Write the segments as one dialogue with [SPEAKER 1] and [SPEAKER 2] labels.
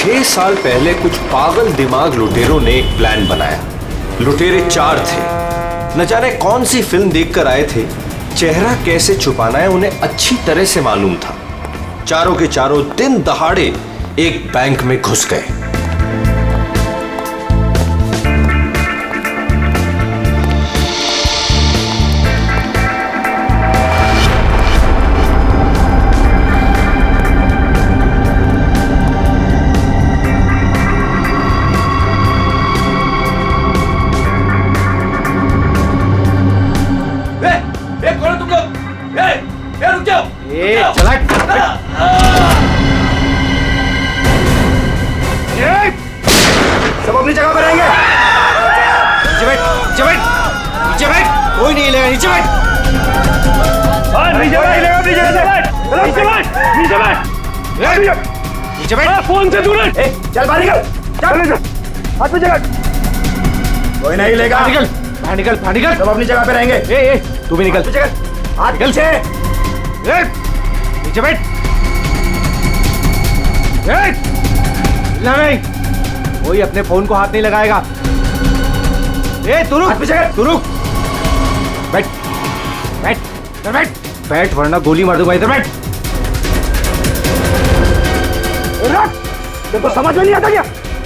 [SPEAKER 1] 6 साल पहले कुछ पागल दिमाग लुटेरों ने एक प्लान बनाया। लुटेरे 4 थे। न जाने कौन सी फिल्म देखकर आए थे। चेहरा कैसे छुपाना है उन्हें अच्छी तरह से मालूम था। चारों के चारों दिन दहाड़े एक बैंक में घुस गए।
[SPEAKER 2] सब अपनी जगह पर रहेंगे। नीचे बैठ, नीचे बैठ, नीचे बैठ, कोई नहीं हिलेगा। नीचे बैठ, नीचे बैठ, नीचे बैठ, नीचे बैठ, नीचे बैठ। फोन से दूर चल, बाहर निकल, चल, हाथ में जगह, कोई नहीं हिलेगा। निकल, बाहर निकल, बाहर निकल। सब अपनी जगह पे रहेंगे। तू भी निकल, हाथ निकल से। नीचे बैठ, नहीं, कोई अपने फोन को हाथ नहीं लगाएगा। तू रुक, तू रुक, बैठ, बैठ, इधर बैठ, बैठ वरना गोली मार दूंगा। इधर बैठ। तो समझ में नहीं आता क्या?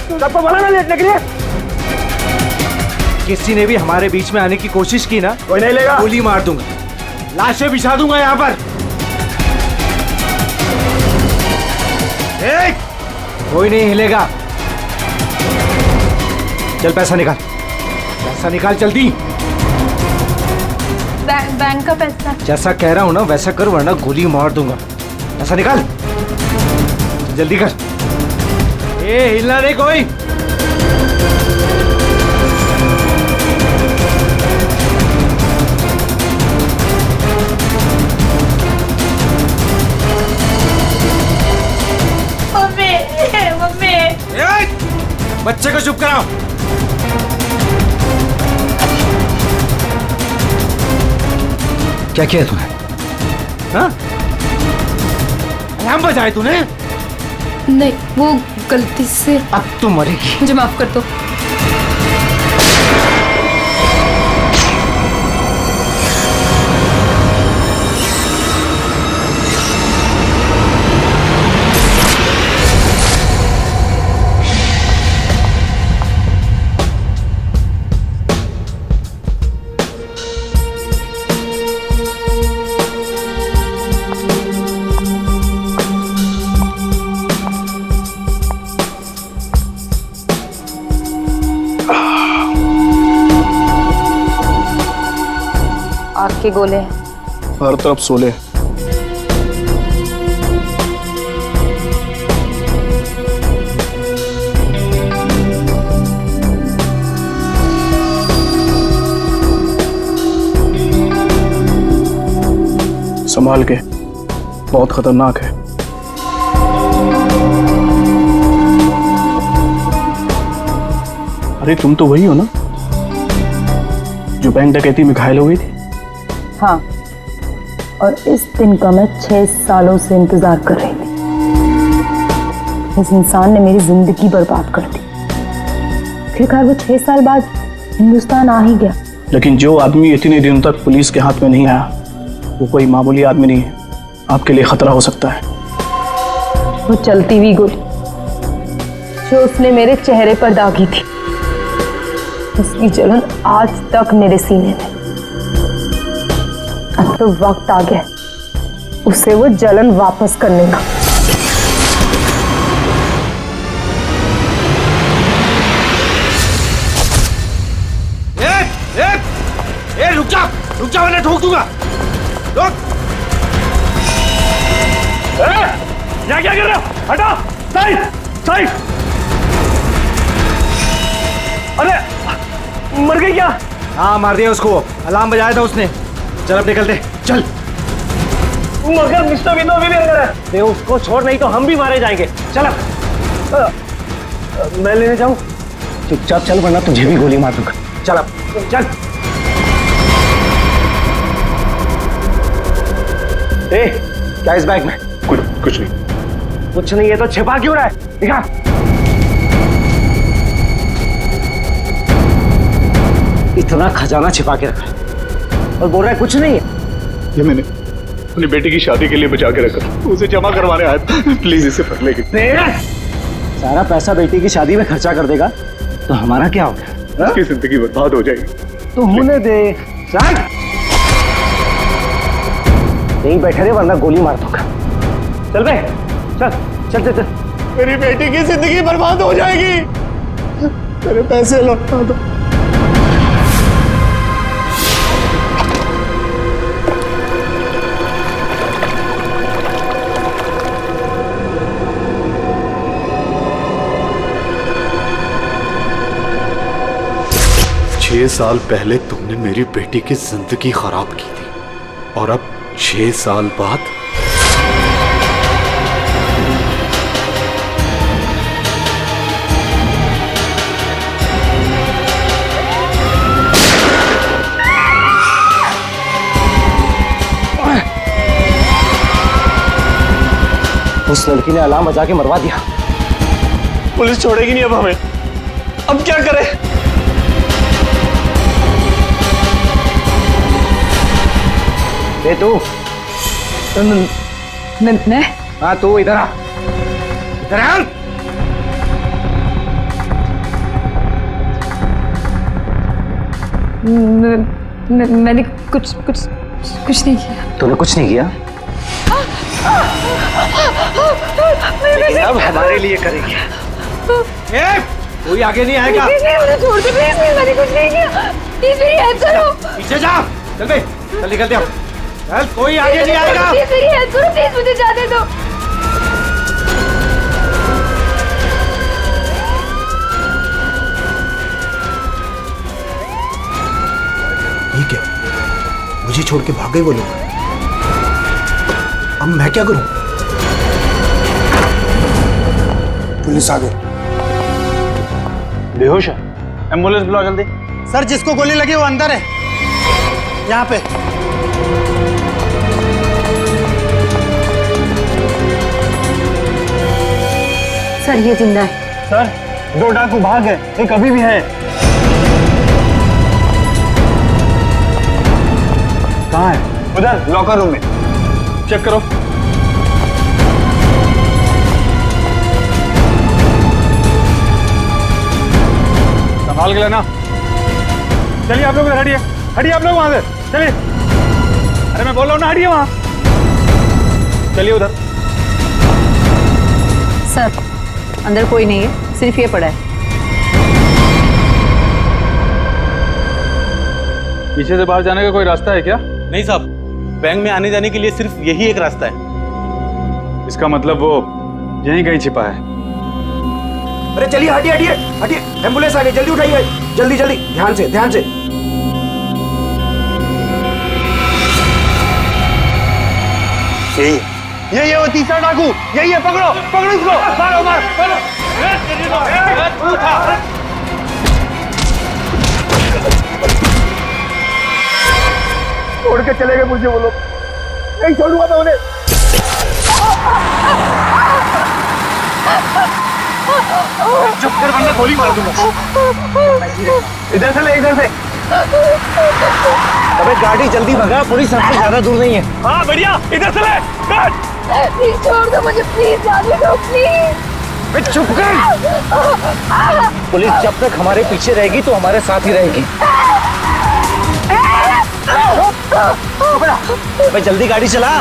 [SPEAKER 2] सबको बोला ना लेटने के लिए। किसी ने भी हमारे बीच में आने की कोशिश की ना, कोई नहीं लेगा, गोली मार दूंगा, लाशें बिछा दूंगा यहाँ पर। कोई नहीं हिलेगा। चल पैसा निकाल, पैसा निकाल जल्दी।
[SPEAKER 3] बैंक का पैसा।
[SPEAKER 2] जैसा कह रहा हूं ना वैसा कर वरना गोली मार दूंगा। पैसा निकाल जल्दी कर। हिलना नहीं कोई। बच्चे को चुप कराओ। क्या किया तूने? हाँ? अलार्म बजाए तूने?
[SPEAKER 3] नहीं, वो गलती से।
[SPEAKER 2] अब तू मरेगी।
[SPEAKER 3] मुझे माफ कर दो। आग के गोले हैं
[SPEAKER 4] हर तरफ, सोले। संभाल के, बहुत खतरनाक है। अरे तुम तो वही हो ना जो बैंक डकैती में घायल हो गई थी?
[SPEAKER 5] हाँ, और इस दिन का मैं 6 सालों से इंतजार कर रही थी। इस इंसान ने मेरी जिंदगी बर्बाद कर दी। फिर खैर वो 6 साल बाद हिंदुस्तान आ ही गया।
[SPEAKER 4] लेकिन जो आदमी इतने दिनों तक पुलिस के हाथ में नहीं आया वो कोई मामूली आदमी नहीं है। आपके लिए खतरा हो सकता है।
[SPEAKER 5] वो चलती हुई गोली जो उसने मेरे चेहरे पर दागी थी, उसकी जलन आज तक मेरे सीने में। अब तो वक्त आ गया उसे वो जलन वापस करने का।
[SPEAKER 2] रुक जा वरना ठोक दूंगा। रुक। क्या कर रहे हो? हटो। Side, side. अरे मर गई क्या? हाँ मार दिया उसको। अलार्म बजाया था उसने। चल अब निकलते, चल। मगर मिस्टर विनो भी अंदर है। दे उसको छोड़, नहीं तो हम भी मारे जाएंगे। चल अब। मैं लेने जाऊं? चुपचाप चल वरना तुझे भी गोली मार दूंगा। चल अब, चल। क्या इस बैग में?
[SPEAKER 4] कुछ नहीं।
[SPEAKER 2] कुछ नहीं है तो छिपा क्यों रहा है? दिखा। इतना खजाना छिपा के रखा है और बोल रहा है कुछ नहीं है।
[SPEAKER 4] ये मैंने अपनी बेटी की शादी के लिए बचा के रखा, उसे जमा करवाने आया था। प्लीज इसे पढ़ लेगी।
[SPEAKER 2] सारा पैसा बेटी की शादी में खर्चा कर देगा तो हमारा क्या होगा?
[SPEAKER 4] उसकी जिंदगी बर्बाद हो जाएगी।
[SPEAKER 2] तो होने दे। चल यहीं बैठे रहे वरना गोली मार दूंगा। चल बे, चल चल चल चल।
[SPEAKER 4] मेरी बेटी की जिंदगी बर्बाद हो जाएगी। मेरे पैसे लौटा दो।
[SPEAKER 6] 6 साल पहले तुमने मेरी बेटी की जिंदगी खराब की थी और अब 6 साल बाद
[SPEAKER 2] उस लड़की ने अलार्म बजा के मरवा दिया।
[SPEAKER 4] पुलिस छोड़ेगी नहीं अब हमें। अब क्या करें?
[SPEAKER 2] ये तू
[SPEAKER 3] मैं
[SPEAKER 2] हाँ तू इधर आ, इधर आ।
[SPEAKER 3] मैंने कुछ नहीं किया।
[SPEAKER 2] तूने कुछ नहीं किया? लेकिन अब हमारे लिए करेगी। कोई आगे नहीं आएगा।
[SPEAKER 3] मुझे छोड़ दे प्लीज, मैंने कुछ नहीं किया। प्लीज मेरी हेल्प करो।
[SPEAKER 2] पीछे जा। चल बे, चल निकलते हम। चल, कोई आगे नहीं आएगा।
[SPEAKER 3] प्लीज मेरी हेल्प करो, प्लीज मुझे जाने दो।
[SPEAKER 7] ये क्या? मुझे छोड़ के भाग गए वो लोग। अब मैं क्या करूं? पुलिस आ गई।
[SPEAKER 4] बेहोश है। एम्बुलेंस बुलाओ जल्दी।
[SPEAKER 7] सर जिसको गोली लगी वो अंदर है, यहाँ पे।
[SPEAKER 3] सर ये जिंदा है।
[SPEAKER 4] सर 2 डाकू भाग गए, एक अभी भी है। कहाँ है? उधर लॉकर रूम में। चेक करो। संभाल के लेना। चलिए आप लोग हटिए, हटिए आप लोग वहां से। चलिए, अरे मैं बोल रहा हूँ ना, हटिए वहां। चलिए उधर।
[SPEAKER 8] सर अंदर कोई नहीं है, सिर्फ ये पड़ा है।
[SPEAKER 9] पीछे से बाहर जाने का कोई रास्ता है क्या? नहीं साहब, बैंक में आने जाने के लिए सिर्फ यही एक रास्ता है।
[SPEAKER 4] इसका मतलब वो यहीं कहीं छिपा है।
[SPEAKER 7] अरे चलिए, हटिए हटिए हटिए, एम्बुलेंस आ गई, जल्दी उठाइए, जल्दी जल्दी, ध्यान से ध्यान से।
[SPEAKER 4] यही है वो तीसरा डाकू, यही है। पकड़ो पकड़ो इसको, मारो मारो मारो। छोड़ के चले गए मुझे वो लोग, नहीं छोड़ूंगा मैं उन्हें। चुप कर वरना गोली मार दूंगा। इधर से ले, इधर से।
[SPEAKER 2] अबे गाड़ी जल्दी भगा, पुलिस सबसे ज्यादा दूर नहीं है।
[SPEAKER 4] हाँ बढ़िया, इधर से ले।
[SPEAKER 3] प्लीज छोड़ दो मुझे, प्लीज जाने दो प्लीज।
[SPEAKER 2] चुप कर। पुलिस जब तक हमारे पीछे रहेगी तो हमारे साथ ही रहेगी। अबे जल्दी गाड़ी चला।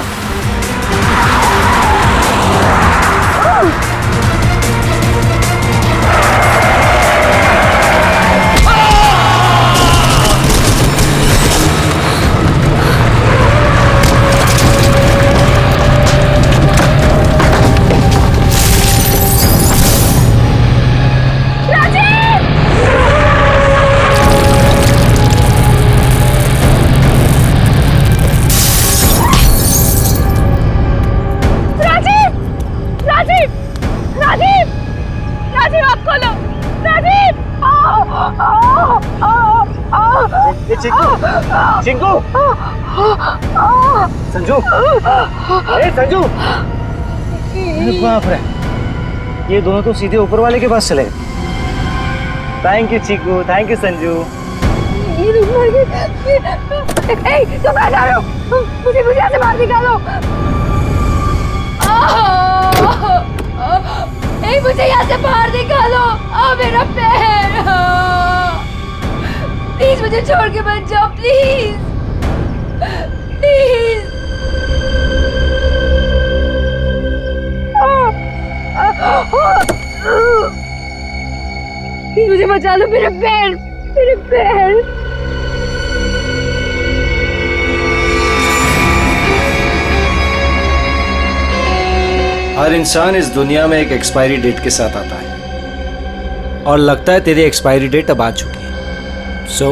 [SPEAKER 2] चिंकू, संजू, ए संजू। अरे बाप रे, ये दोनों तो सीधे ऊपर वाले के पास चले गए। Thank you Chinku, thank you Sanju.
[SPEAKER 3] ये लोग मर गए। तुम कहाँ जा रहे हो? मुझे यहाँ से बाहर निकालो। मुझे यहाँ से बाहर निकालो। मेरा पैर। प्लीज मुझे छोड़ के मत जाओ, प्लीज प्लीज। मुझे बचा लो, मेरे पैर, मेरे पैर।
[SPEAKER 2] हर इंसान इस दुनिया में एक एक्सपायरी डेट के साथ आता है और लगता है तेरी एक्सपायरी डेट अब आ चुकी है। So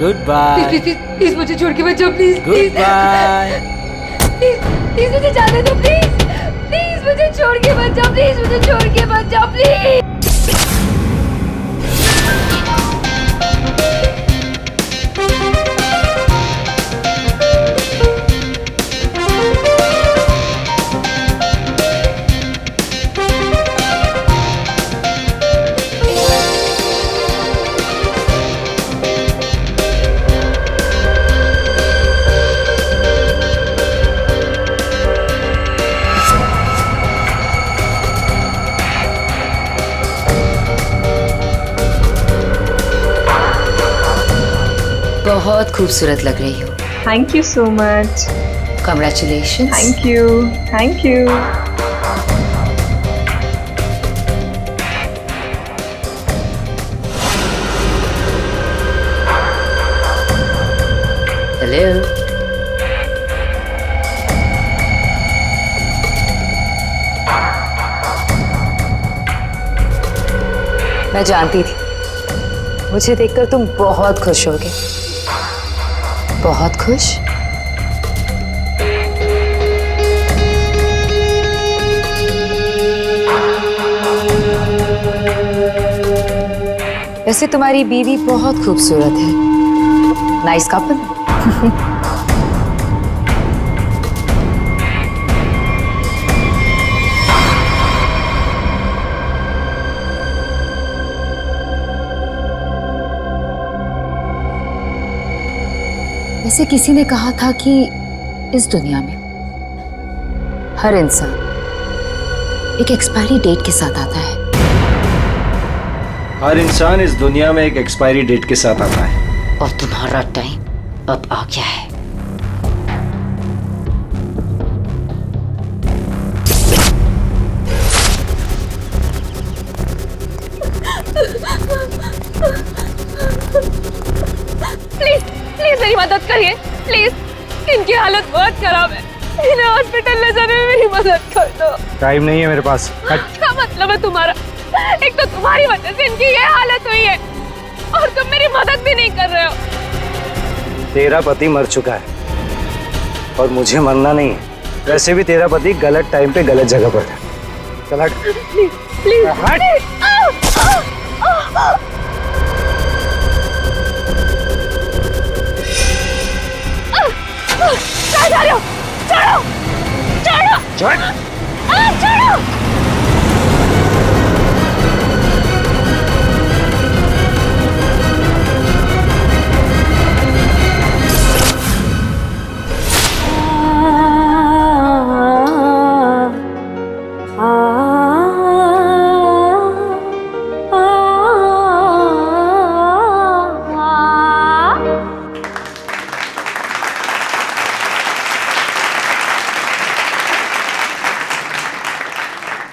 [SPEAKER 2] good bye.
[SPEAKER 3] प्लीज मुझे छोड़ के मत जाओ, प्लीज
[SPEAKER 2] गुड बाय।
[SPEAKER 3] प्लीज मुझे जाने दो, प्लीज प्लीज मुझे छोड़ के मत जाओ, प्लीज मुझे छोड़ के मत जाओ, प्लीज।
[SPEAKER 5] बहुत खूबसूरत लग रही हो।
[SPEAKER 10] Thank you so much.
[SPEAKER 5] Congratulations.
[SPEAKER 10] Thank you, thank you.
[SPEAKER 5] Hello. मैं जानती थी मुझे देखकर तुम बहुत खुश होगे। बहुत खुश? वैसे तुम्हारी बीवी बहुत खूबसूरत है। Nice couple. वैसे किसी ने कहा था कि इस दुनिया में हर इंसान एक एक्सपायरी डेट के साथ आता है।
[SPEAKER 2] हर इंसान इस दुनिया में एक एक्सपायरी डेट के साथ आता है।
[SPEAKER 5] और तुम्हारा टाइम अब आ गया है।
[SPEAKER 3] प्लीज प्लीज मेरी मदद करिए, प्लीज। इनकी हालत बहुत खराब है, इन्हें हॉस्पिटल ले जाने में मेरी मदद कर दो।
[SPEAKER 2] टाइम नहीं है मेरे पास।
[SPEAKER 3] क्या मतलब है तुम्हारा? एक तो तुम्हारी वजह से इनकी ये हालत हुई है और तुम मेरी मदद भी नहीं कर रहे हो।
[SPEAKER 2] तेरा पति मर चुका है और मुझे मरना नहीं है। वैसे भी तेरा पति गलत टाइम पे गलत जगह पर था। चल हट।
[SPEAKER 3] प्लीज प्लीज हट। कहाँ जा रहे हो? छोड़ो छोड़ो छोड़ो।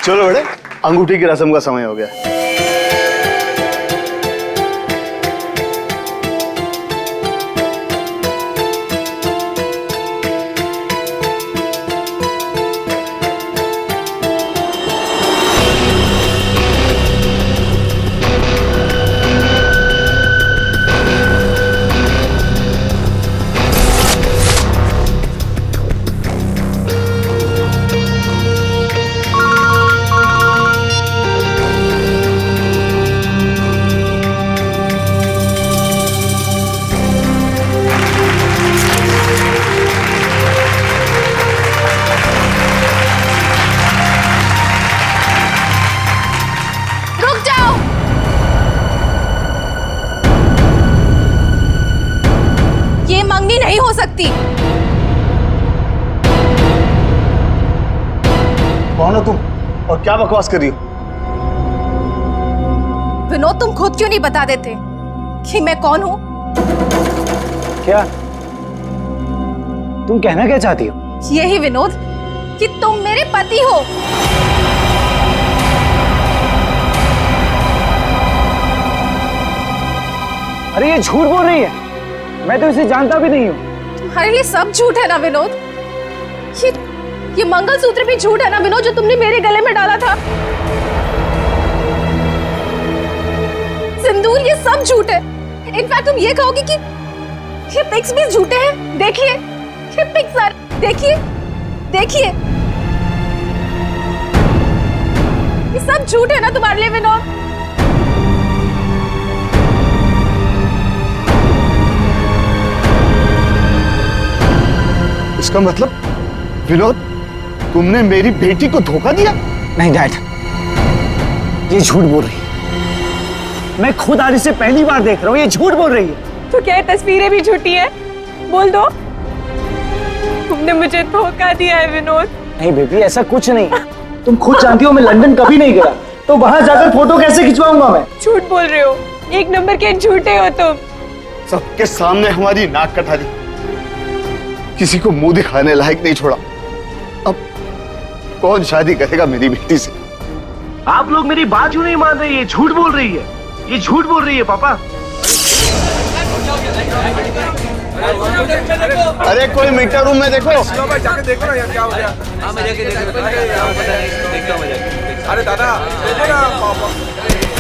[SPEAKER 11] चलो बड़े, अंगूठी की रस्म का समय हो गया। और क्या बकवास कर रही हो?
[SPEAKER 5] विनोद, तुम खुद क्यों नहीं बता देते कि मैं कौन हूँ?
[SPEAKER 2] क्या तुम कहना क्या चाहती हो?
[SPEAKER 5] यही विनोद कि तुम मेरे पति हो।
[SPEAKER 2] अरे ये झूठ बोल रही है, मैं तो इसे जानता भी नहीं हूँ।
[SPEAKER 5] तुम्हारे लिए सब झूठ है ना विनोद? ये मंगलसूत्र भी झूठ है ना विनोद, जो तुमने मेरे गले में डाला था? सिंदूर, ये सब झूठ है। इनफैक्ट तुम ये कहोगे कि ये पिक्स भी झूठे हैं। देखिए ये पिक्स, देखिए देखिए, ये सब झूठ है ना तुम्हारे लिए विनोद?
[SPEAKER 11] इसका मतलब विनोद, तुमने मेरी बेटी को धोखा दिया?
[SPEAKER 2] नहीं डैड, ये झूठ बोल रही है। मैं खुद आज इसे पहली बार देख रहा हूँ, ये झूठ बोल रही है।
[SPEAKER 3] तो क्या ये तस्वीरें भी झूठी है? बोल दो, तुमने मुझे धोखा दिया है विनोद।
[SPEAKER 2] नहीं बेबी, ऐसा कुछ नहीं। तुम खुद जानती हो मैं लंदन कभी नहीं गया, तो वहां जाकर फोटो कैसे खिंचवाऊंगा मैं?
[SPEAKER 3] झूठ बोल रहे हो, एक नंबर के झूठे हो तुम।
[SPEAKER 11] सबके सामने हमारी नाक कटा दी, किसी को मुंह दिखाने लायक नहीं छोड़ा। अब कौन शादी करेगा मेरी बेटी से?
[SPEAKER 2] आप लोग मेरी बात क्यों नहीं मान रही है? झूठ बोल रही है, ये झूठ बोल रही है पापा।
[SPEAKER 11] अरे कोई मीटर रूम में देखो।
[SPEAKER 12] जाके देखो ना यार क्या हो गया। मैं जाके देखता हूं। अरे दादा देखो ना पापा।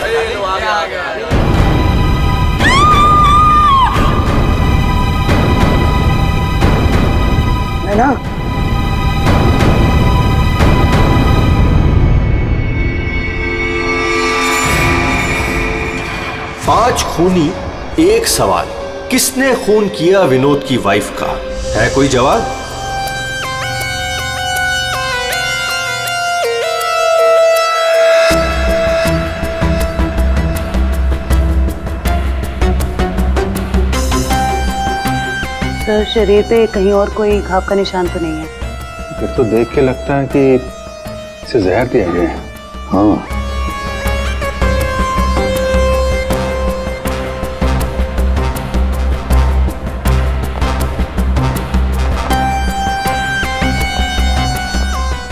[SPEAKER 12] अरे वो आ गया।
[SPEAKER 2] नैना,
[SPEAKER 1] पांच खूनी एक सवाल, किसने खून किया विनोद की वाइफ का? है कोई जवाब?
[SPEAKER 8] सर, शरीर पे कहीं और कोई घाव का निशान तो नहीं है?
[SPEAKER 4] फिर तो देख के लगता है कि इसे जहर दिया गया है।
[SPEAKER 11] हाँ,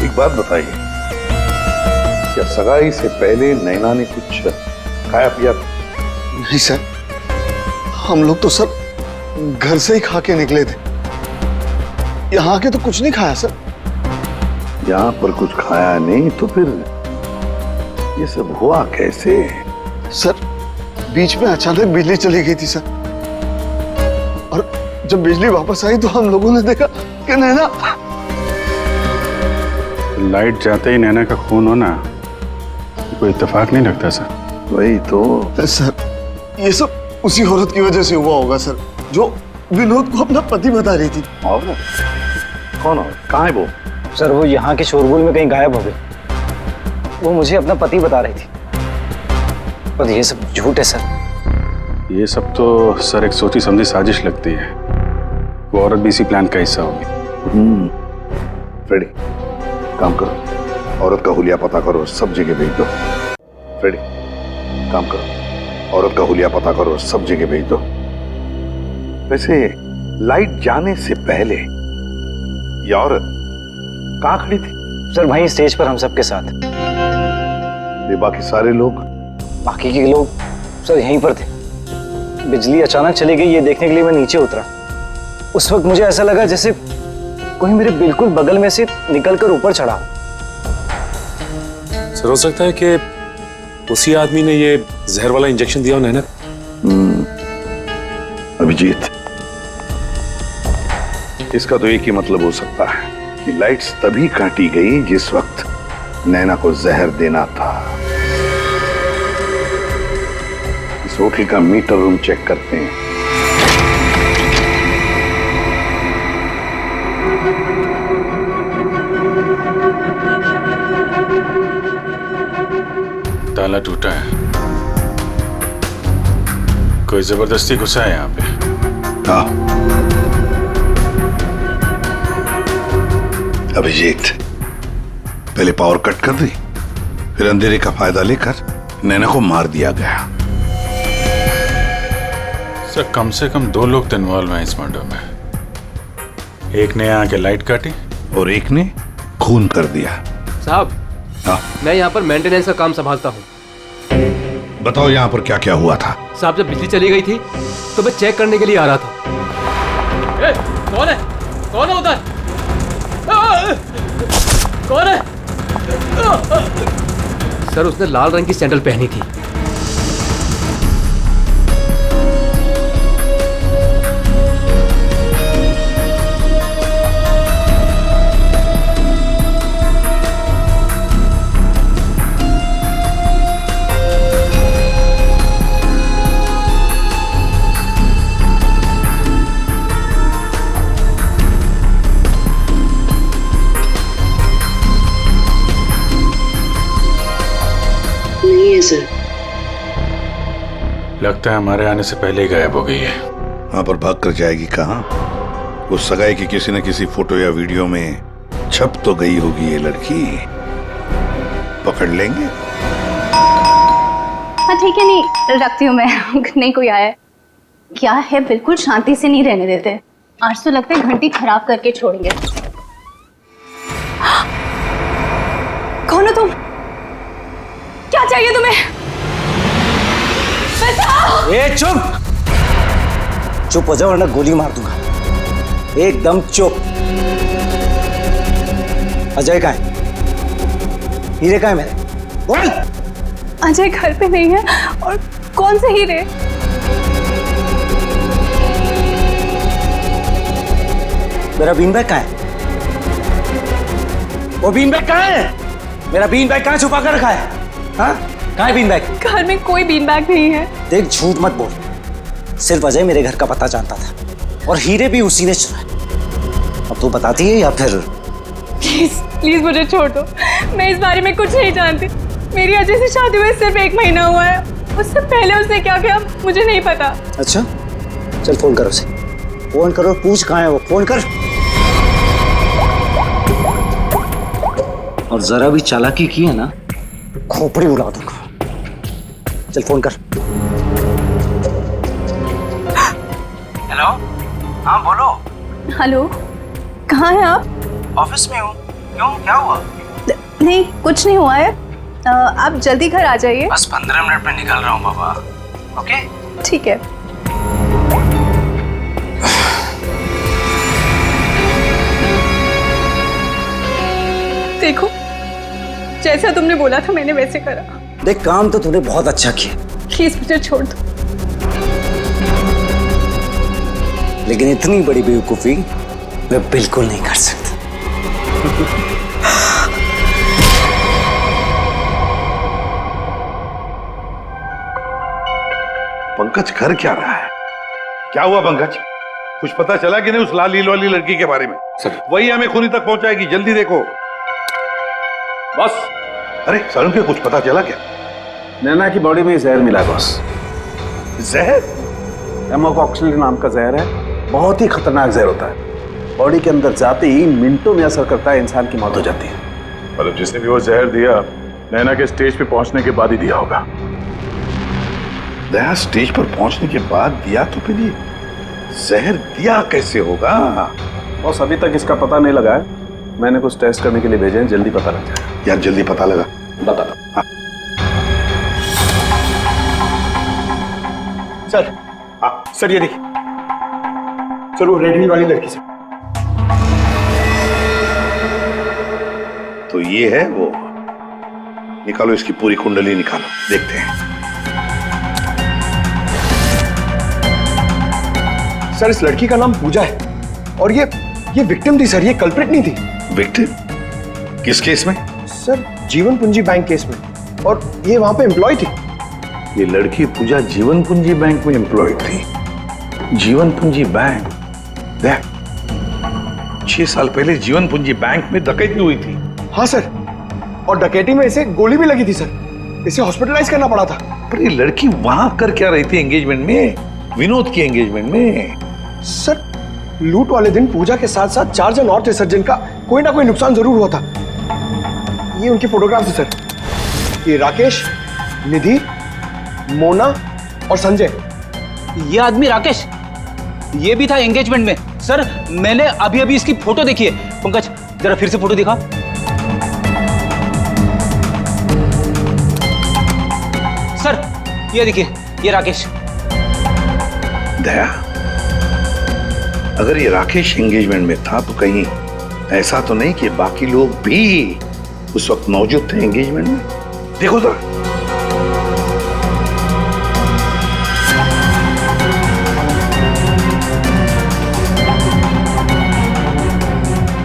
[SPEAKER 13] एक बात बताइए, क्या सगाई से पहले नैना ने कुछ खाया पिया?
[SPEAKER 11] नहीं सर, हम लोग तो सर घर से ही खा के निकले थे। यहाँ के तो कुछ नहीं खाया सर।
[SPEAKER 13] यहाँ पर कुछ खाया नहीं तो फिर ये सब हुआ कैसे?
[SPEAKER 11] सर बीच में अचानक बिजली चली गई थी सर, और जब बिजली वापस आई तो हम लोगों ने देखा कि नैना।
[SPEAKER 4] लाइट जाते ही नैना का खून होना कोई इत्तेफाक नहीं लगता सर।
[SPEAKER 13] वही तो
[SPEAKER 11] सर, ये सब उसी औरत की वजह से हुआ होगा सर, जो विनोद को अपना पति बता रही थी।
[SPEAKER 13] और कौन और कहाँ है वो?
[SPEAKER 2] सर वो यहाँ के शोरगुल में कहीं गायब हो गई। वो मुझे अपना पति बता रही थी, और ये सब झूठ है सर।
[SPEAKER 4] ये सब तो सर एक सोची समझी साजिश लगती है। वो औरत भी इसी प्लान का हिस्सा होगी।
[SPEAKER 13] फ्रेडी, काम करो, औरत का हुलिया पता करो, सब जगह भेज दो। फ्रेडी, काम करो, औरत का हुलिया पता करो, सब जगह भेज दो। वैसे लाइट जाने से पहले ये औरत कहाँ खड़ी थी?
[SPEAKER 2] सर वहीं स्टेज पर हम सबके साथ।
[SPEAKER 13] ये बाकी सारे लोग?
[SPEAKER 2] बाकी के लोग सर यहीं पर थे। बिजली अचानक चली गई ये देखने के लिए मैं नीचे उतरा। उस वक्त मुझे ऐसा लगा जैसे कोई मेरे बिल्कुल बगल में से निकलकर ऊपर चढ़ा।
[SPEAKER 14] सर हो सकता है कि उसी आदमी ने ये जहर वाला इंजेक्शन दिया हो नैना।
[SPEAKER 13] अभिजीत, इसका तो एक ही मतलब हो सकता है कि लाइट्स तभी काटी गई जिस वक्त नैना को जहर देना था। इस होटल का मीटर रूम चेक करते हैं।
[SPEAKER 4] ताला टूटा है, कोई जबरदस्ती घुसा है यहाँ पे।
[SPEAKER 13] हाँ अभिजीत, पहले पावर कट कर दी, फिर अंधेरे का फायदा लेकर नैना को मार दिया गया।
[SPEAKER 14] सर कम से कम 2 लोग तो इन्वॉल्व हैं इस मर्डर में। एक ने आके लाइट काटी
[SPEAKER 13] और एक ने खून कर दिया।
[SPEAKER 15] साहब, मैं यहाँ पर मेंटेनेंस का काम संभालता हूँ।
[SPEAKER 13] बताओ यहाँ पर क्या क्या हुआ था?
[SPEAKER 15] साहब, जब बिजली चली गई थी तो मैं चेक करने के लिए आ रहा था। ए, कौन है? कौन है उधर? कौन है? सर, उसने लाल रंग की सैंडल पहनी थी।
[SPEAKER 14] लगता है हमारे आने से पहले ही गायब हो गई है।
[SPEAKER 13] वहां पर भाग कर जाएगी कहाँ? उस सगाई की किसी न किसी फोटो या वीडियो में छप तो गई होगी ये लड़की। पकड़ लेंगे।
[SPEAKER 16] हाँ ठीक है, नहीं रखती हूँ मैं। नहीं कोई आया है क्या है? बिल्कुल शांति से नहीं रहने देते। आज तो लगता है घंटी खराब करके छोड़ेंगे। कौन हो तुम? क्या चाहिए तुम्हें?
[SPEAKER 2] ए चुप! चुप हो जाओ वरना गोली मार दूंगा। एकदम चुप। अजय कहाँ है? हीरे कहाँ है मेरे? बोल।
[SPEAKER 16] अजय घर पे नहीं है। और कौन से हीरे?
[SPEAKER 2] मेरा बीन बैग कहाँ है? वो बीन बैग कहाँ है? मेरा बीन बैग कहाँ छुपा कर रखा है? हाँ? कहाँ है बीन बैग?
[SPEAKER 16] घर में कोई बीन बैग नहीं है।
[SPEAKER 2] देख, झूठ मत बोल। सिर्फ अजय मेरे घर का पता जानता था और हीरे भी उसी ने चुराए। अब तू बताती है या फिर?
[SPEAKER 16] प्लीज प्लीज मुझे छोड़ दो। मैं इस बारे में कुछ नहीं जानती। मेरी अजय से शादी हुए सिर्फ 1 महीना हुआ है। उससे पहले उसने क्या किया मुझे नहीं पता।
[SPEAKER 2] अच्छा, चल फोन करो उसे। फोन करो, पूछ कहाँ है वो। फोन कर। और जरा भी चालाकी की है ना, खोपड़ी उड़ा दूंगा। चल फोन कर।
[SPEAKER 17] हेलो, हाँ बोलो।
[SPEAKER 16] हेलो, कहाँ हैं आप?
[SPEAKER 17] ऑफिस में हूँ। क्यों, क्या हुआ?
[SPEAKER 16] नहीं कुछ नहीं हुआ है। आप जल्दी घर आ जाइए।
[SPEAKER 17] बस 15 मिनट में निकल रहा हूँ बाबा। ओके
[SPEAKER 16] ठीक है। देखो, जैसा तुमने बोला था मैंने वैसे करा।
[SPEAKER 2] देख, काम तो तूने बहुत अच्छा किया।
[SPEAKER 16] प्लीज मुझे छोड़ दो।
[SPEAKER 2] लेकिन इतनी बड़ी बेवकूफी मैं बिल्कुल नहीं कर सकता।
[SPEAKER 13] पंकज कर क्या रहा है? क्या हुआ पंकज? कुछ पता चला कि नहीं उस लाल लील वाली लड़की के बारे में?
[SPEAKER 14] सर,
[SPEAKER 13] वही हमें खूनी तक पहुंचाएगी। जल्दी देखो बस। अरे सरुण के कुछ पता चला क्या?
[SPEAKER 4] नैना की बॉडी में जहर मिला बॉस।
[SPEAKER 13] जहर?
[SPEAKER 4] एमोकॉक्सिलिन नाम का जहर है। बहुत ही खतरनाक जहर होता है। बॉडी के अंदर जाते ही मिनटों में असर करता है, इंसान की मौत हो जाती है।
[SPEAKER 14] मतलब जिसने भी वो जहर दिया नैना के स्टेज पे पहुंचने के बाद ही दिया होगा।
[SPEAKER 13] दया स्टेज पर पहुंचने के बाद दिया तो फिर ये जहर दिया कैसे होगा?
[SPEAKER 4] बॉस अभी तक इसका पता नहीं लगा है। मैंने कुछ टेस्ट करने के लिए भेजे हैं, जल्दी पता लग जाएगा।
[SPEAKER 13] यार जल्दी पता लगा,
[SPEAKER 4] बता दो।
[SPEAKER 13] हाँ।
[SPEAKER 7] सर, हाँ सर, ये देखिए सर, वो रेड हिल वाली लड़की से।
[SPEAKER 13] तो ये है वो। निकालो इसकी पूरी कुंडली निकालो, देखते हैं।
[SPEAKER 7] सर, इस लड़की का नाम पूजा है और ये विक्टिम थी सर, ये कल्प्रिट नहीं थी।
[SPEAKER 13] विक्टिम? किस केस में?
[SPEAKER 7] सर, जीवन पूंजी बैंक केस में। और ये वहां पे एम्प्लॉय थी।
[SPEAKER 13] ये लड़की पूजा जीवन पूंजी बैंक में एम्प्लॉय थी। जीवन पूंजी बैंक? देख, 6 साल पहले जीवन पूंजी बैंक में डकैती हुई थी।
[SPEAKER 7] हाँ सर, और डकैती में इसे गोली भी लगी थी सर। इसे हॉस्पिटलाइज करना पड़ा था।
[SPEAKER 13] पर ये लड़की वहां कर क्या रही थी एंगेजमेंट में? विनोद की एंगेजमेंट में।
[SPEAKER 7] सर, लूट वाले दिन पूजा के साथ साथ 4 जन और थे सर, जिनका कोई ना कोई नुकसान जरूर हुआ था। ये उनकी फोटोग्राफ है सर।
[SPEAKER 2] ये राकेश, निधि, मोना और संजय।
[SPEAKER 18] ये आदमी राकेश, ये भी था एंगेजमेंट में। सर मैंने अभी अभी इसकी फोटो देखी है। पंकज जरा फिर से फोटो दिखा। सर ये देखिए, ये राकेश।
[SPEAKER 13] दया, अगर ये राकेश एंगेजमेंट में था तो कहीं ऐसा तो नहीं कि बाकी लोग भी उस वक्त मौजूद थे एंगेजमेंट में? देखो जरा।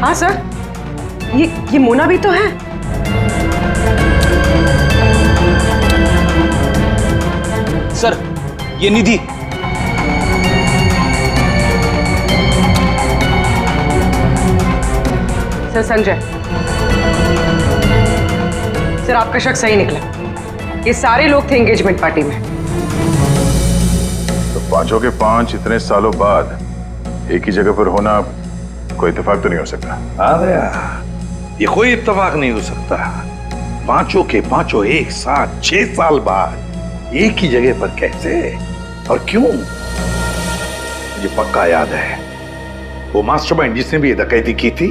[SPEAKER 19] हाँ सर, ये मोना भी तो है।
[SPEAKER 18] सर ये निधि।
[SPEAKER 19] सर संजय, सर आपका शक सही निकला। ये सारे लोग थे एंगेजमेंट पार्टी में।
[SPEAKER 14] तो पांचों के पांच इतने सालों बाद एक ही जगह पर होना कोई इत्तेफाक तो नहीं हो सकता।
[SPEAKER 13] हाँ दया, ये कोई इत्तेफाक नहीं हो सकता। पांचों के पांचों एक साथ 6 साल बाद एक ही जगह पर कैसे और क्यों? मुझे पक्का याद है, वो मास्टरमाइंड जिसने भी ये डकैती की थी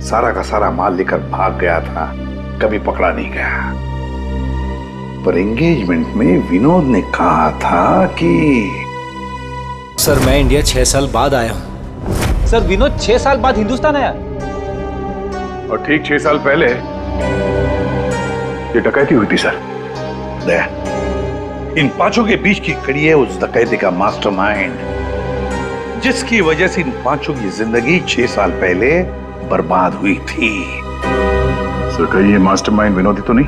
[SPEAKER 13] सारा का सारा माल लेकर भाग गया था, कभी पकड़ा नहीं गया। पर एंगेजमेंट में विनोद ने कहा था कि
[SPEAKER 2] सर मैं इंडिया 6 साल बाद आया हूं।
[SPEAKER 18] सर विनोद 6 साल बाद हिंदुस्तान आया।
[SPEAKER 14] और ठीक 6 साल पहले ये डकैती हुई थी सर।
[SPEAKER 13] दया, इन पांचों के बीच की कड़ी है उस डकैती का मास्टरमाइंड, जिसकी वजह से इन पांचों की जिंदगी 6 साल पहले बर्बाद हुई थी।
[SPEAKER 14] सर कहीं ये मास्टरमाइंड विनोद ही तो नहीं?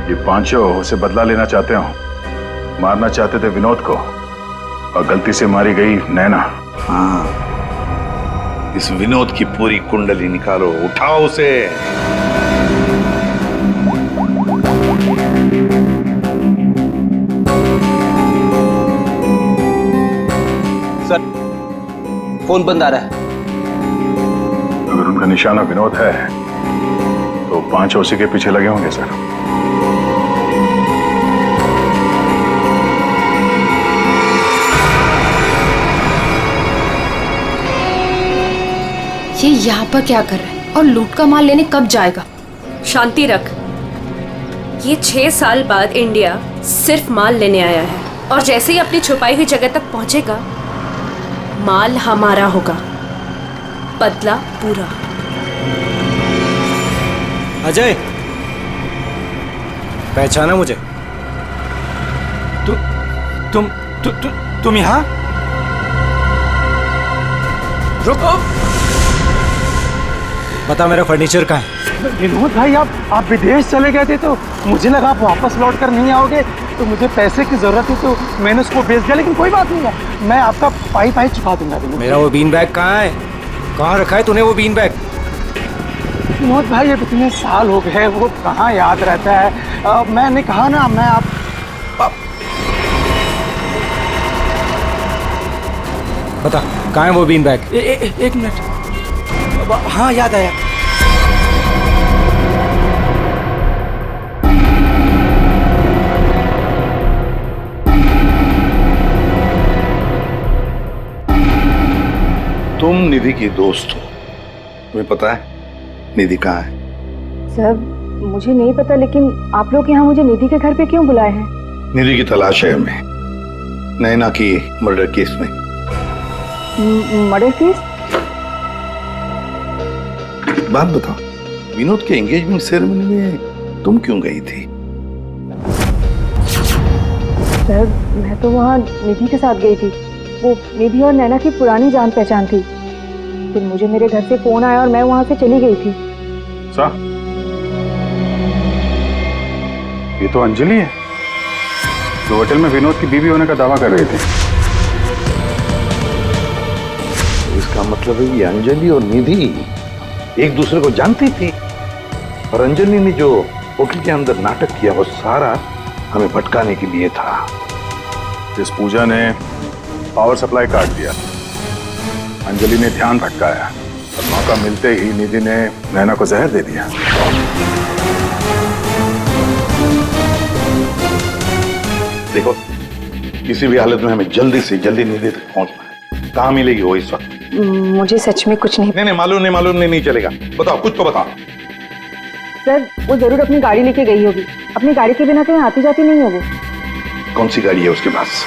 [SPEAKER 14] ये पांचों उसे बदला लेना चाहते हो, मारना चाहते थे विनोद को और गलती से मारी गई नैना।
[SPEAKER 13] हाँ, इस विनोद की पूरी कुंडली निकालो, उठाओ उसे।
[SPEAKER 18] सर फोन बंद आ रहा है।
[SPEAKER 14] अगर उनका निशाना विनोद है तो पांचों उसी के पीछे लगे होंगे सर।
[SPEAKER 5] ये यहाँ पर क्या कर रहा है और लूट का माल लेने कब जाएगा?
[SPEAKER 3] शांति रख। ये 6 साल बाद इंडिया सिर्फ माल लेने आया है और जैसे ही अपनी छुपाई हुई जगह तक पहुंचेगा माल हमारा होगा, बदला पूरा।
[SPEAKER 2] अजय, पहचाना मुझे? तुम यहाँ? रुको, बता मेरा फर्नीचर कहाँ है?
[SPEAKER 4] विनोद भाई आप विदेश चले गए थे तो मुझे लगा आप वापस लौट कर नहीं आओगे, तो मुझे पैसे की जरूरत थी तो मैंने उसको बेच दिया। लेकिन कोई बात नहीं है, मैं आपका पाई चुका दूंगा।
[SPEAKER 2] मेरा वो बीन बैग कहाँ है? कहाँ रखा है तूने वो बीन बैग?
[SPEAKER 4] विनोद भाई अब इतने साल हो गए, वो कहाँ याद रहता है। मैंने कहा ना, मैं आप
[SPEAKER 2] बता कहाँ है वो बीन बैग? एक मिनट। हाँ याद आया।
[SPEAKER 13] तुम निधि की दोस्त हो, तुम्हें पता है निधि कहाँ है?
[SPEAKER 5] सर मुझे नहीं पता, लेकिन आप लोग यहाँ मुझे निधि के घर पे क्यों बुलाए हैं?
[SPEAKER 13] निधि की तलाश है हमें, नैना की मर्डर केस में।
[SPEAKER 5] Murder case?
[SPEAKER 13] बात बताओ, विनोद के एंगेजमेंट सेरेमनी में तुम क्यों गई थी?
[SPEAKER 5] सर मैं तो वहाँ निधि के साथ गई थी। वो निधि और नैना की पुरानी जान पहचान थी। फिर मुझे मेरे घर से फोन आया और मैं वहाँ से चली गई थी।
[SPEAKER 14] साहब, ये तो अंजलि है जो होटल में विनोद की बीवी होने का दावा कर रही थी।
[SPEAKER 13] इसका मतलब है ये अंजलि और निधि एक दूसरे को जानती थी, और अंजलि ने जो होटल के अंदर नाटक किया वो सारा हमें भटकाने के लिए था।
[SPEAKER 14] इस पूजा ने पावर सप्लाई काट दिया, अंजलि ने ध्यान भटकाया और मौका मिलते ही निधि ने नैना को जहर दे दिया।
[SPEAKER 13] देखो, किसी भी हालत में हमें जल्दी से जल्दी नींद तक पहुंचना है। कहाँ मिलेगी वो इस वक्त?
[SPEAKER 8] मुझे सच में कुछ नहीं।
[SPEAKER 13] नहीं मालूम नहीं चलेगा। बताओ, कुछ तो बताओ।
[SPEAKER 5] सर, वो जरूर अपनी गाड़ी लेके गई होगी। अपनी गाड़ी के बिना कहीं आती जाती नहीं है वो।
[SPEAKER 13] कौन सी गाड़ी है उसके पास?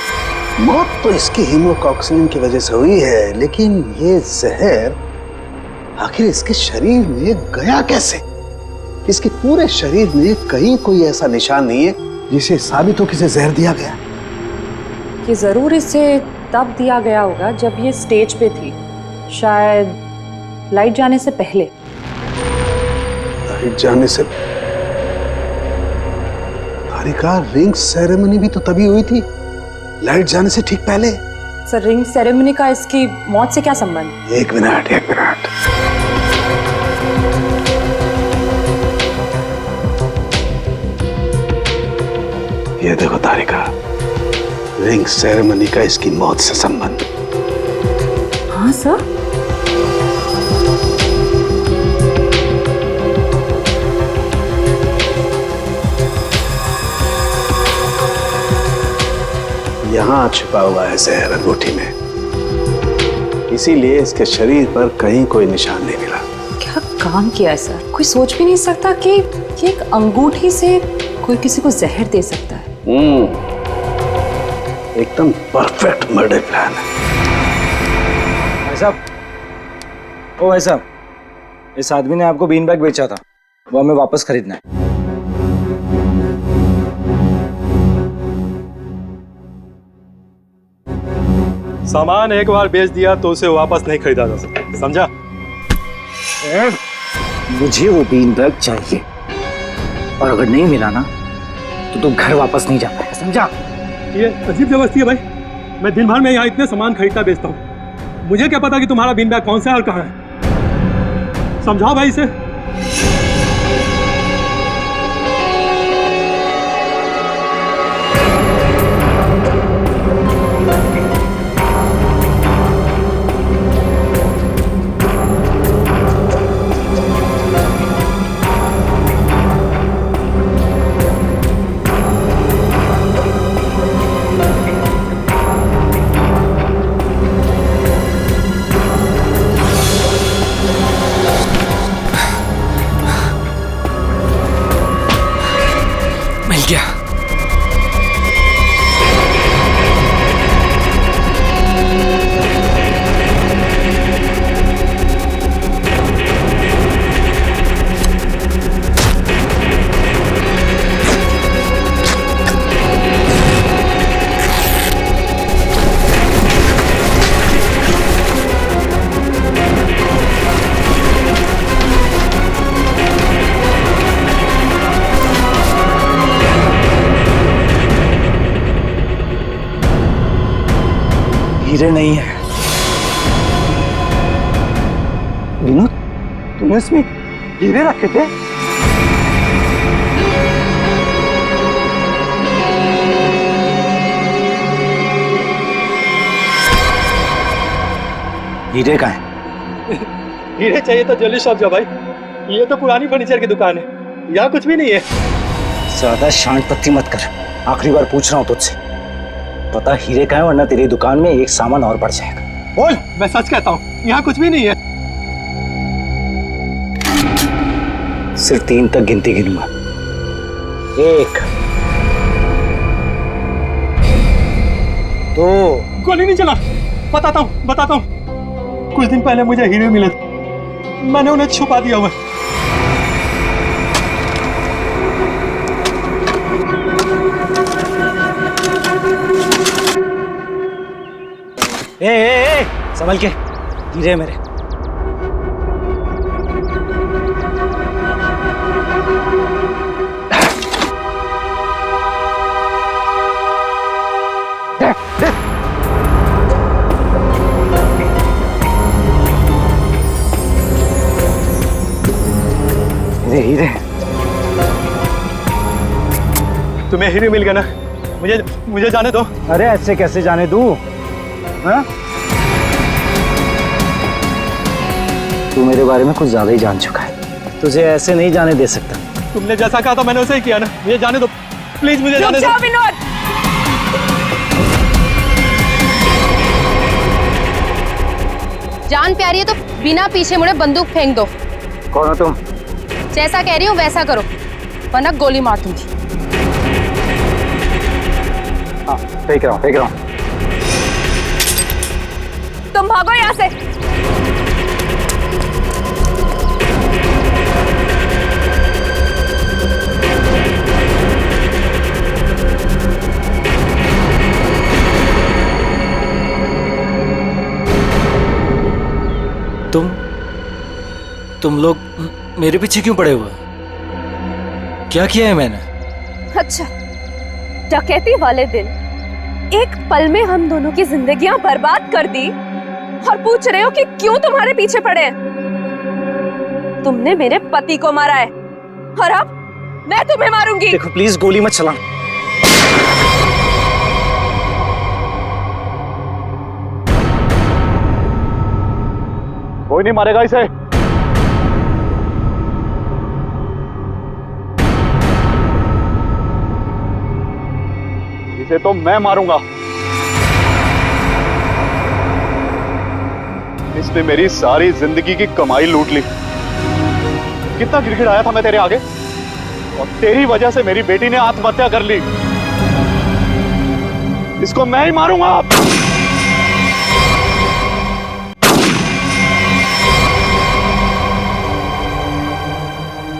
[SPEAKER 7] मौत तो इसकी हीमोकॉक्सिन की वजह से हुई है, लेकिन ये जहर आखिर इसके शरीर में गया कैसे? इसके पूरे शरीर में कहीं कोई ऐसा निशान नहीं है जिसे साबित हो किसे जहर दिया गया।
[SPEAKER 5] ये जरूर इसे तब दिया गया होगा जब ये स्टेज पे थी, शायद लाइट जाने से पहले।
[SPEAKER 7] लाइट जाने से? तारिका, रिंग सेरेमनी भी तो तभी हुई थी, लाइट जाने से ठीक पहले।
[SPEAKER 5] सर, रिंग सेरेमनी का इसकी मौत से क्या संबंध?
[SPEAKER 7] एक मिनट। ये देखो तारिका, रिंग सेरेमनी का इसकी मौत से संबंध।
[SPEAKER 5] हाँ सर।
[SPEAKER 7] यहाँ छुपा हुआ है जहर अंगूठी में, इसीलिए इसके शरीर पर कहीं कोई निशान नहीं मिला।
[SPEAKER 5] क्या काम किया है सर? कोई सोच भी नहीं सकता कि एक अंगूठी से कोई किसी को जहर दे सकता है।
[SPEAKER 7] एकदम परफेक्ट मर्डर प्लान है।
[SPEAKER 2] भाई साहब, ओ भाई साहब, इस आदमी ने आपको बीन बैग बेचा था, वो हमें वापस खरीदना है।
[SPEAKER 4] सामान एक बार बेच दिया तो उसे वापस नहीं खरीदा जा सकता, समझा?
[SPEAKER 2] मुझे वो बीन बैग चाहिए, और अगर नहीं मिला ना तो तुम घर वापस नहीं जा पाएगा, समझा?
[SPEAKER 4] ये अजीब जबरदस्ती है भाई। मैं दिन भर में यहाँ इतने सामान खरीदता बेचता हूँ, मुझे क्या पता कि तुम्हारा बीन बैग कौन सा है और कहाँ है? समझाओ भाई इसे।
[SPEAKER 2] हीरे नहीं है। विनोद, तुमने इसमें हीरे रखे थे? हीरे कहाँ है?
[SPEAKER 4] हीरे चाहिए तो ज्वेलरी शॉप जा भाई, ये तो पुरानी फर्नीचर की दुकान है, यहाँ कुछ भी नहीं है।
[SPEAKER 2] ज्यादा शांत पत्ती मत कर, आखिरी बार पूछ रहा हूँ तुझसे, पता हीरे कहाँ है, वरना तेरी दुकान में एक सामान और बढ़ जाएगा।
[SPEAKER 4] बोल। मैं सच कहता हूँ, यहाँ कुछ भी नहीं है।
[SPEAKER 2] सिर्फ 3 तक गिनती गिनूंगा। 1 2।
[SPEAKER 4] गोली नहीं चला। बताता हूँ। कुछ दिन पहले मुझे हीरे मिले थे, मैंने उन्हें छुपा दिया हुआ।
[SPEAKER 2] ए, संभल के, हीरे मेरे। हीरे
[SPEAKER 4] तुम्हें हीरे मिल गया ना, मुझे जाने दो।
[SPEAKER 2] अरे ऐसे कैसे जाने दूं? हाँ? तू मेरे बारे में कुछ ज्यादा ही जान चुका है, तुझे ऐसे नहीं जाने दे सकता।
[SPEAKER 4] तुमने जैसा कहा था मैंने वैसे ही किया ना, मुझे जाने दो प्लीज, मुझे जाने दो।
[SPEAKER 3] विनोद,
[SPEAKER 20] जान प्यारी है तो बिना पीछे मुड़े बंदूक फेंक दो।
[SPEAKER 2] कौन हो तुम?
[SPEAKER 20] जैसा कह रही हूँ वैसा करो, वरना गोली मार दूंगी।
[SPEAKER 2] हाँ, फेंक रहा हूँ।
[SPEAKER 20] तुम भागो यहाँ से।
[SPEAKER 2] तुम लोग मेरे पीछे क्यों पड़े हुए? क्या किया है मैंने?
[SPEAKER 3] अच्छा, डकैती वाले दिन एक पल में हम दोनों की जिंदगियां बर्बाद कर दी और पूछ रहे हो कि क्यों तुम्हारे पीछे पड़े हैं? तुमने मेरे पति को मारा है और अब मैं तुम्हें मारूंगी।
[SPEAKER 2] देखो प्लीज गोली मत चला।
[SPEAKER 6] कोई नहीं मारेगा इसे। इसे तो मैं मारूंगा। इसने मेरी सारी जिंदगी की कमाई लूट ली। कितना गिड़गिड़ाया था मैं तेरे आगे, और तेरी वजह से मेरी बेटी ने आत्महत्या कर ली। इसको मैं ही मारूंगा।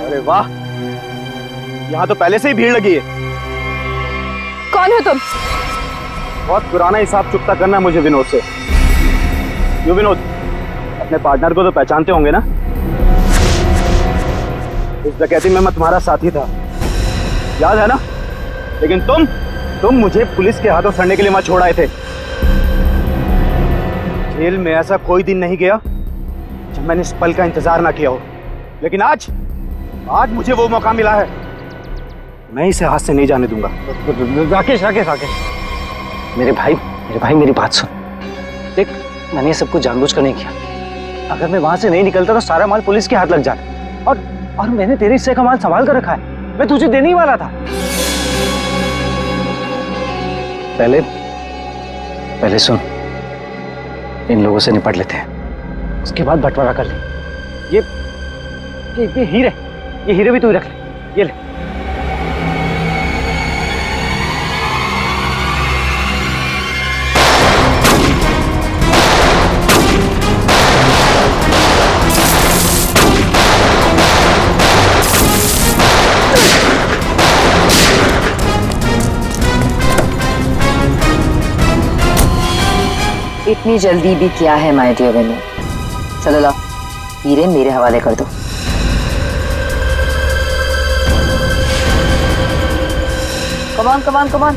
[SPEAKER 2] अरे वाह, यहां तो पहले से ही भीड़ लगी है।
[SPEAKER 3] कौन हो तुम?
[SPEAKER 2] बहुत पुराना हिसाब चुकता करना है मुझे विनोद से। क्यों विनोद, अपने पार्टनर को तो पहचानते होंगे ना? इस डकैती में मैं तुम्हारा साथी था, याद है ना? लेकिन तुम मुझे पुलिस के हाथों सड़ने के लिए वहां छोड़ आए थे। जेल में ऐसा कोई दिन नहीं गया जब मैंने इस पल का इंतजार ना किया हो। लेकिन आज मुझे वो मौका मिला है, मैं इसे हाथ से नहीं जाने दूंगा। राकेश, मेरे भाई मेरी बात सुन। देख, मैंने ये सब कुछ जानबूझकर नहीं किया। अगर मैं वहां से नहीं निकलता तो सारा माल पुलिस के हाथ लग जाता। और मैंने तेरे हिस्से का माल संभाल कर रखा है, मैं तुझे देने ही वाला था। पहले सुन, इन लोगों से निपट लेते हैं, उसके बाद बंटवारा कर ले। ये हीरे भी तू रख ले, ये ले।
[SPEAKER 5] इतनी जल्दी भी क्या है माय डियर विनोद? चलो लाओ, हीरे मेरे हवाले कर दो। Come on.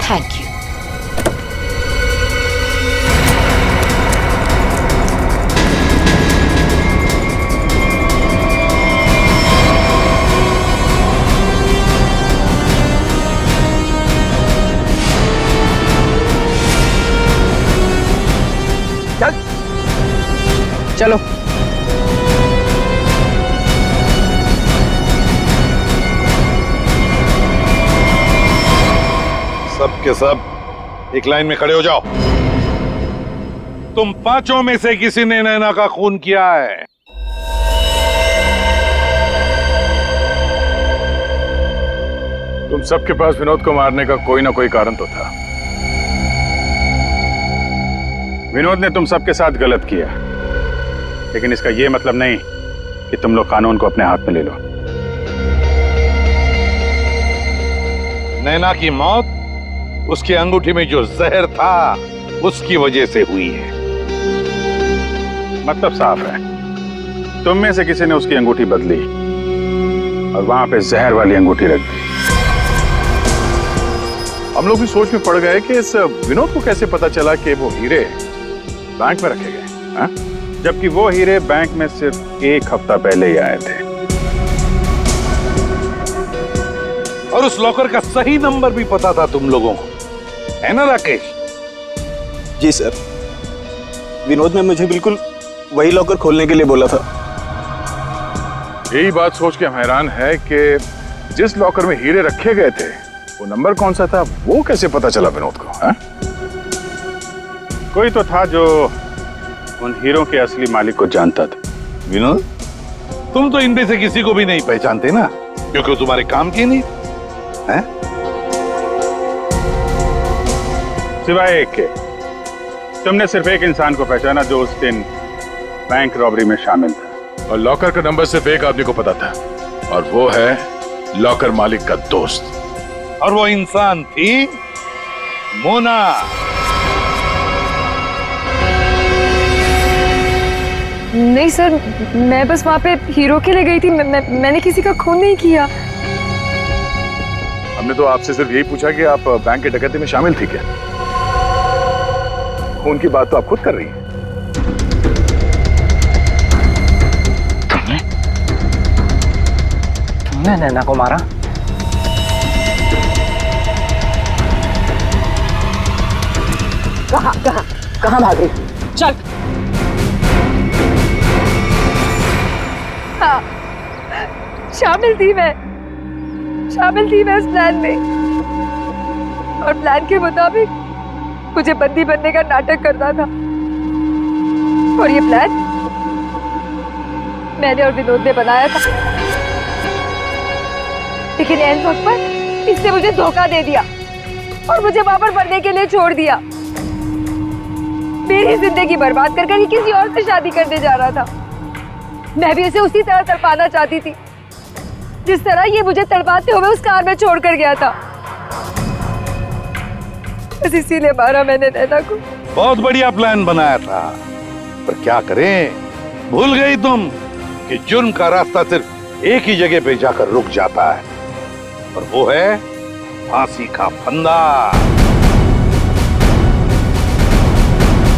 [SPEAKER 5] Thank you.
[SPEAKER 2] चलो।
[SPEAKER 14] सब के सब एक लाइन में खड़े हो जाओ। तुम पांचों में से किसी ने नैना का खून किया है? तुम सबके पास विनोद को मारने का कोई ना कोई कारण तो था। विनोद ने तुम सबके साथ गलत किया, लेकिन इसका यह मतलब नहीं कि तुम लोग कानून को अपने हाथ में ले लो। नैना की मौत उसकी अंगूठी में जो जहर था उसकी वजह से हुई है। मतलब साफ है, तुम में से किसी ने उसकी अंगूठी बदली और वहां पे जहर वाली अंगूठी रख दी। हम लोग भी सोच में पड़ गए कि इस विनोद को कैसे पता चला कि वो हीरे बैंक में रखे गए, हाँ? जबकि वो हीरे बैंक में सिर्फ एक हफ्ता पहले ही आए थे। और उस लॉकर का सही नंबर भी पता था तुम लोगों को, है ना राकेश?
[SPEAKER 2] जी सर, विनोद ने मुझे बिल्कुल वही लॉकर खोलने के लिए बोला था।
[SPEAKER 14] यही बात सोच के हम हैरान है कि जिस लॉकर में हीरे रखे गए थे वो नंबर कौन सा था, वो कैसे पता चला विनोद को, हाँ? कोई तो था जो उन हीरो के असली मालिक को जानता था।
[SPEAKER 21] विनोद, तुम तो इनमें से किसी को भी नहीं पहचानते ना, क्योंकि वो तुम्हारे काम की नहीं है।
[SPEAKER 14] सिवाय एक के, तुमने सिर्फ एक इंसान को पहचाना जो उस दिन बैंक रॉबरी में शामिल था। और लॉकर का नंबर सिर्फ एक आदमी को पता था, और वो है लॉकर मालिक का दोस्त।
[SPEAKER 21] और वो इंसान थी मोना।
[SPEAKER 16] नहीं सर, मैं बस वहाँ पे हीरो के लिए गई थी। मैंने किसी का खून नहीं किया।
[SPEAKER 14] हमने तो आपसे सिर्फ यही पूछा कि आप बैंक की डकैती में शामिल थी क्या। खून की बात तो आप खुद कर रही हैं।
[SPEAKER 2] तुमने नैना को मारा?
[SPEAKER 5] कहाँ भाग रही?
[SPEAKER 16] चल। हाँ, शामिल थी मैं इस प्लान में, और प्लान के मुताबिक मुझे बंदी बनने का नाटक करना था। और ये प्लान मैंने और विनोद ने बनाया था, लेकिन एंड वक्त पर इसने मुझे धोखा दे दिया और मुझे वहां पर बनने के लिए छोड़ दिया। मेरी जिंदगी बर्बाद कर ये किसी और से शादी करने जा रहा था। मैं भी उसे उसी तरह तड़पाना चाहती थी जिस तरह ये मुझे तड़पाते हुए उस कार में छोड़कर गया था। बस इसीलिए मारा मैंने नैना को।
[SPEAKER 21] बहुत बढ़िया प्लान बनाया था, पर क्या करें, भूल गई तुम कि जुर्म का रास्ता सिर्फ एक ही जगह पे जाकर रुक जाता है, और वो है फांसी का फंदा।